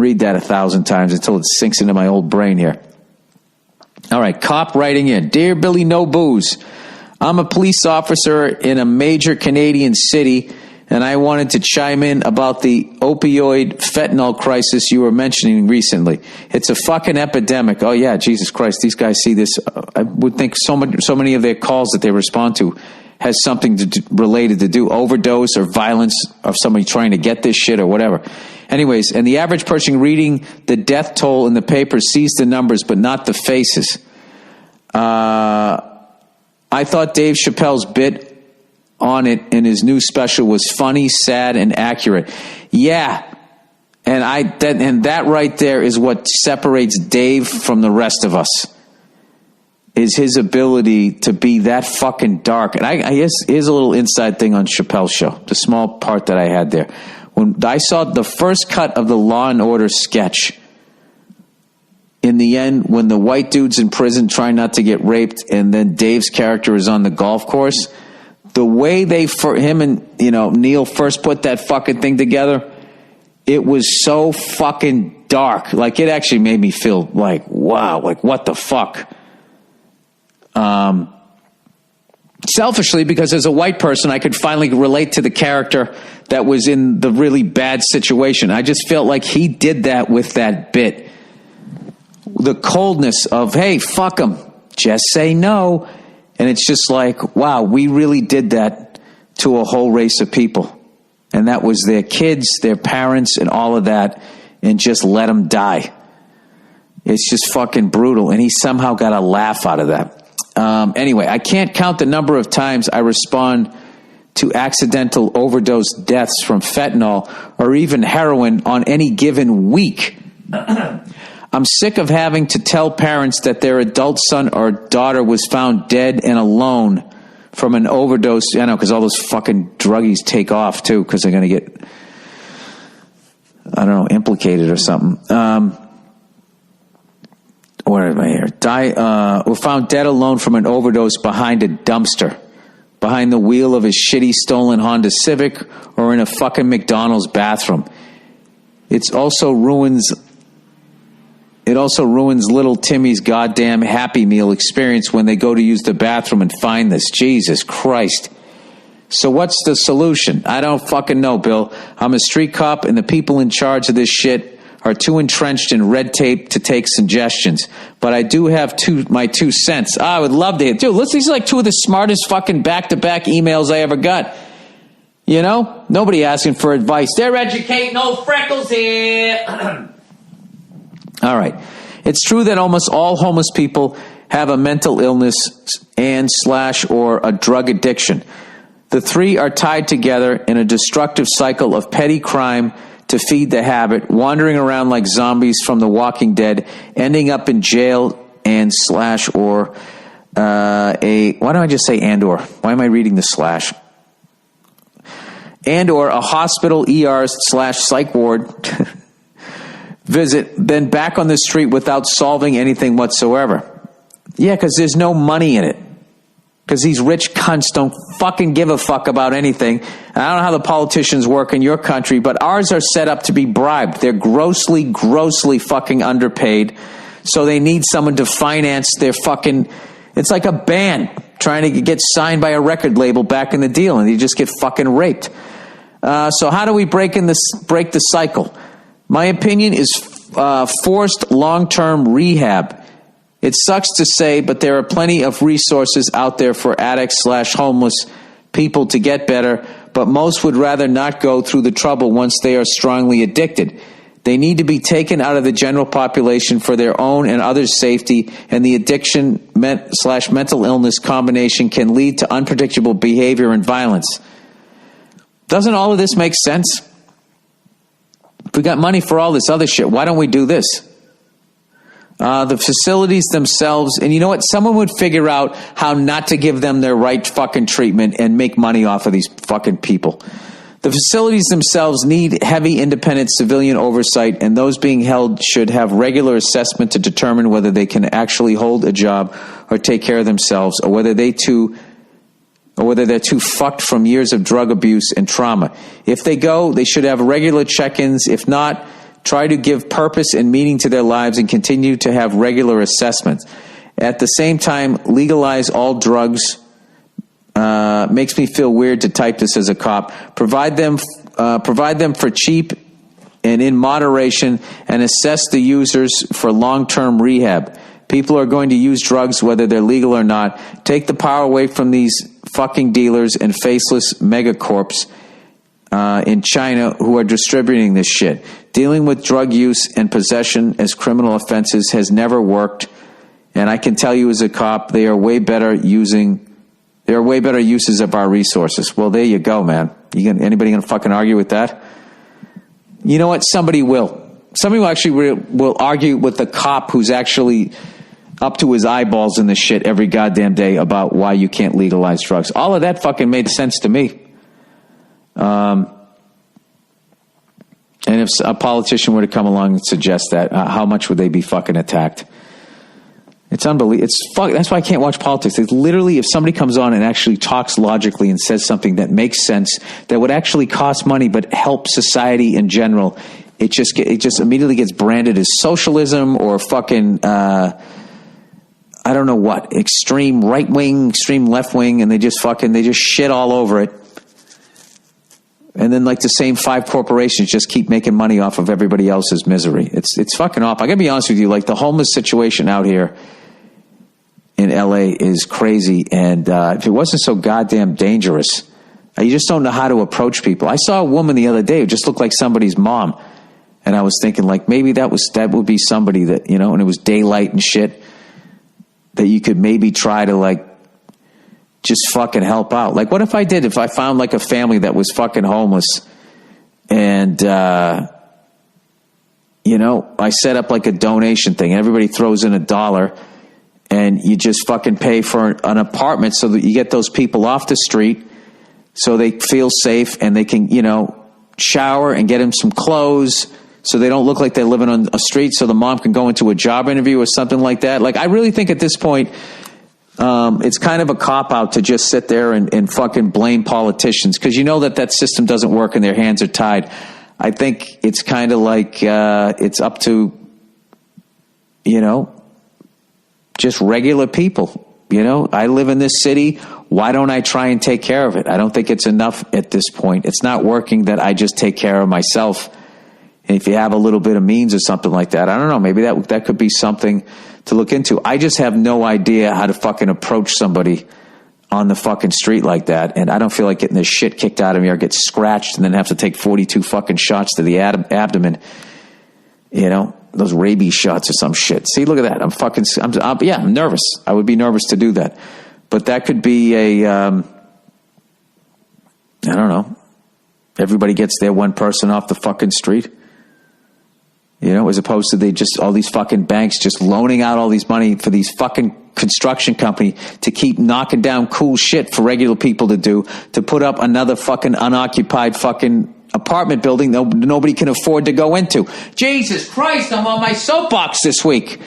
read that 1,000 times until it sinks into my old brain here. All right, cop writing in. Dear Billy No Booze, I'm a police officer in a major Canadian city, and I wanted to chime in about the opioid fentanyl crisis you were mentioning recently. It's a fucking epidemic. Oh, yeah, Jesus Christ, these guys see this. I would think so many of their calls that they respond to has something related to do overdose or violence of somebody trying to get this shit or whatever. Anyways, and the average person reading the death toll in the paper sees the numbers but not the faces. I thought Dave Chappelle's bit on it in his new special was funny, sad, and accurate. Yeah, and that right there is what separates Dave from the rest of us. Is his ability to be that fucking dark. And I guess here's a little inside thing on Chappelle's show, the small part that I had there. When I saw the first cut of the Law and Order sketch, in the end, when the white dude's in prison trying not to get raped, and then Dave's character is on the golf course, the way him and Neil first put that fucking thing together, it was so fucking dark. Like, it actually made me feel like, wow, like what the fuck. Selfishly, because as a white person, I could finally relate to the character that was in the really bad situation. I just felt like he did that with that bit. The coldness of, hey, fuck them, just say no. And it's just like, wow, we really did that to a whole race of people. And that was their kids, their parents, and all of that, and just let them die. It's just fucking brutal. And he somehow got a laugh out of that. Anyway, I can't count the number of times I respond to accidental overdose deaths from fentanyl or even heroin on any given week. I'm sick of having to tell parents that their adult son or daughter was found dead and alone from an overdose. I know, because all those fucking druggies take off, too, because they're going to get, I don't know, implicated or something. Where am I here? Were found dead alone from an overdose behind a dumpster, behind the wheel of his shitty stolen Honda Civic, or in a fucking McDonald's bathroom. It also ruins little Timmy's goddamn Happy Meal experience when they go to use the bathroom and find this. Jesus Christ. So what's the solution? I don't fucking know, Bill. I'm a street cop, and the people in charge of this shit are too entrenched in red tape to take suggestions. But I do have my 2 cents. I would love to hear. Dude, these are like 2 of the smartest fucking back-to-back emails I ever got. You know? Nobody asking for advice. They're educating old freckles here. All right. It's true that almost all homeless people have a mental illness or a drug addiction. The three are tied together in a destructive cycle of petty crime to feed the habit, wandering around like zombies from The Walking Dead, ending up in jail or why don't I just say and/or? Why am I reading the slash? And/or a hospital, ER/psych ward visit, then back on the street without solving anything whatsoever. Yeah, because there's no money in it. Because these rich cunts don't fucking give a fuck about anything. And I don't know how the politicians work in your country, but ours are set up to be bribed. They're grossly, grossly fucking underpaid. So they need someone to finance their fucking... It's like a band trying to get signed by a record label back in the deal, and you just get fucking raped. So how do we break the cycle? My opinion is forced long-term rehab. It sucks to say, but there are plenty of resources out there for addicts/homeless people to get better, but most would rather not go through the trouble once they are strongly addicted. They need to be taken out of the general population for their own and others' safety, and the addiction/mental illness combination can lead to unpredictable behavior and violence. Doesn't all of this make sense? If we got money for all this other shit, why don't we do this? The facilities themselves, and you know what? Someone would figure out how not to give them their right fucking treatment and make money off of these fucking people. The facilities themselves need heavy independent civilian oversight, and those being held should have regular assessment to determine whether they can actually hold a job or take care of themselves, or whether they're too fucked from years of drug abuse and trauma. If they go, they should have regular check-ins. If not, try to give purpose and meaning to their lives, and continue to have regular assessments. At the same time, legalize all drugs. Makes me feel weird to type this as a cop. Provide them for cheap and in moderation, and assess the users for long-term rehab. People are going to use drugs whether they're legal or not. Take the power away from these fucking dealers and faceless megacorps in China who are distributing this shit. Dealing with drug use and possession as criminal offenses has never worked, and I can tell you as a cop, they are way better uses of our resources. Well, there you go, man. Anybody gonna fucking argue with that? You know what? Somebody will. Somebody will actually will argue with the cop who's actually up to his eyeballs in this shit every goddamn day about why you can't legalize drugs. All of that fucking made sense to me. And if a politician were to come along and suggest that, how much would they be fucking attacked? It's unbelievable. That's why I can't watch politics. It's literally, if somebody comes on and actually talks logically and says something that makes sense, that would actually cost money but help society in general, it just immediately gets branded as socialism or fucking I don't know what, extreme right wing, extreme left wing, and they just shit all over it. And then, like, the same 5 corporations just keep making money off of everybody else's misery. It's fucking awful. I gotta be honest with you, like, the homeless situation out here in LA is crazy, and if it wasn't so goddamn dangerous, you just don't know how to approach people. I saw a woman the other day who just looked like somebody's mom, and I was thinking, like, maybe that would be somebody that, and it was daylight and shit, that you could maybe try to, like, just fucking help out. Like, what if I found, like, a family that was fucking homeless, and I set up, like, a donation thing, and everybody throws in $1, and you just fucking pay for an apartment so that you get those people off the street so they feel safe, and they can, shower and get them some clothes so they don't look like they're living on a street, so the mom can go into a job interview or something like that. Like, I really think at this point, it's kind of a cop-out to just sit there and fucking blame politicians, because you know that system doesn't work and their hands are tied. I think it's kind of like it's up to, just regular people. I live in this city. Why don't I try and take care of it? I don't think it's enough at this point. It's not working that I just take care of myself. And if you have a little bit of means or something like that, I don't know, maybe that could be something to look into. I just have no idea how to fucking approach somebody on the fucking street like that, and I don't feel like getting this shit kicked out of me or get scratched and then have to take 42 fucking shots to the abdomen, those rabies shots or some shit. See, look at that. I'm nervous. I would be nervous to do that. But that could be I don't know. Everybody gets their one person off the fucking street. As opposed to all these fucking banks just loaning out all these money for these fucking construction company to keep knocking down cool shit for regular people to do, to put up another fucking unoccupied fucking apartment building nobody can afford to go into. Jesus Christ, I'm on my soapbox this week.